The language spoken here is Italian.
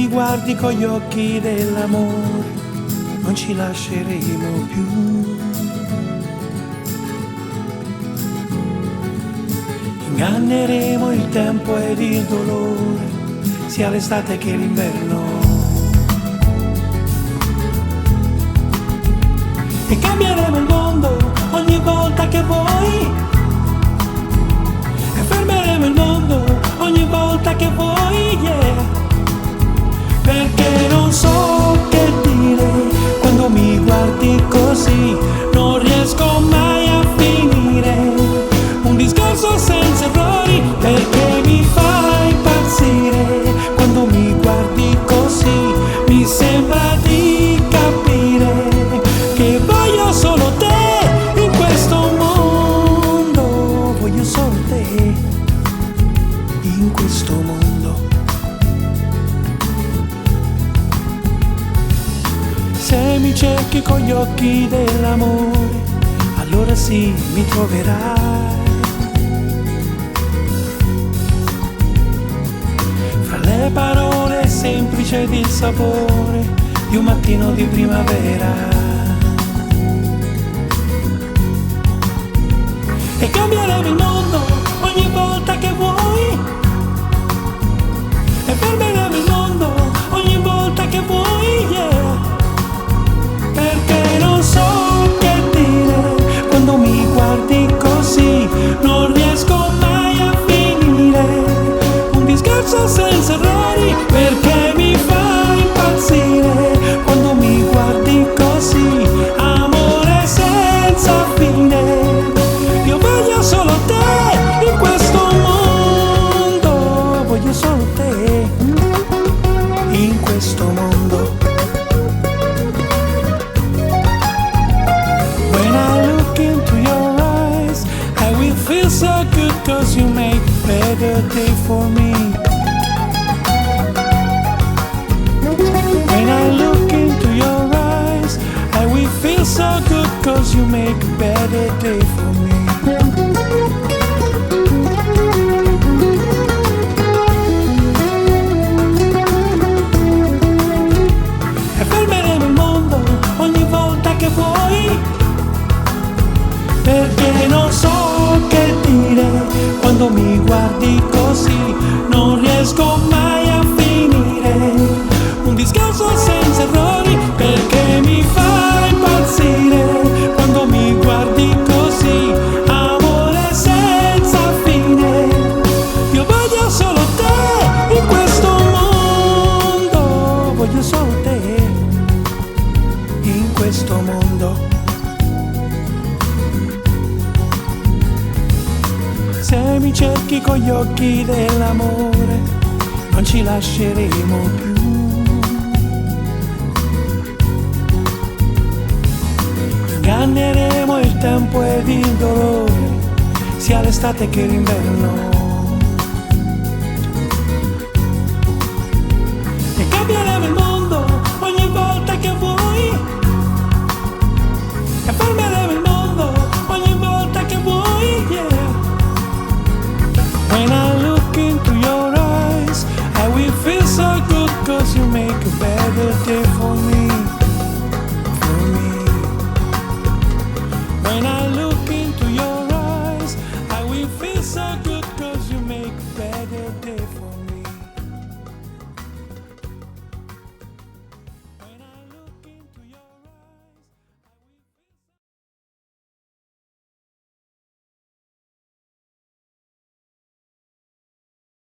mi guardi con gli occhi dell'amore, non ci lasceremo più. Inganneremo il tempo ed il dolore, sia l'estate che l'inverno. E cambieremo il mondo ogni volta che vuoi. E fermeremo il mondo ogni volta che vuoi, yeah. Perché non so che dire quando mi guardi così, non riesco mai a finire un discorso senza errori, perché mi fai impazzire quando mi guardi così. Mi sembra di capire che voglio solo te in questo mondo, voglio solo te in questo mondo. Se mi cerchi con gli occhi dell'amore, allora sì, mi troverai. Fra le parole semplici ed il sapore di un mattino di primavera. E cambieremo il mondo ogni volta che vuoi. E fermeremo il mondo ogni volta che vuoi, yeah. Perché non so che dire quando mi guardi così, non riesco mai a finire un discorso senza errori, perché mi fai impazzire quando mi guardi così. Amore senza fine, io voglio solo te in questo mondo, voglio solo te in questo mondo. Feel so good cause you make a better day for me. When I look into your eyes, I will feel so good cause you make a better day for me. E fermeremo il mondo ogni volta che vuoi, perché non so che dire quando mi guardi così, non riesco mai a finire un discorso senza errori, perché mi fai impazzire quando mi guardi così. Amore senza fine, io voglio solo te in questo mondo, voglio solo te in questo mondo. Se mi cerchi con gli occhi dell'amore, non ci lasceremo più. Inganneremo il tempo ed il dolore, sia l'estate che l'inverno. E cambieremo il mondo ogni volta che vuoi. E fermeremo il mondo ogni volta che vuoi, yeah. When I look into your eyes, I will feel so good cause you make a better day for me, for me. When I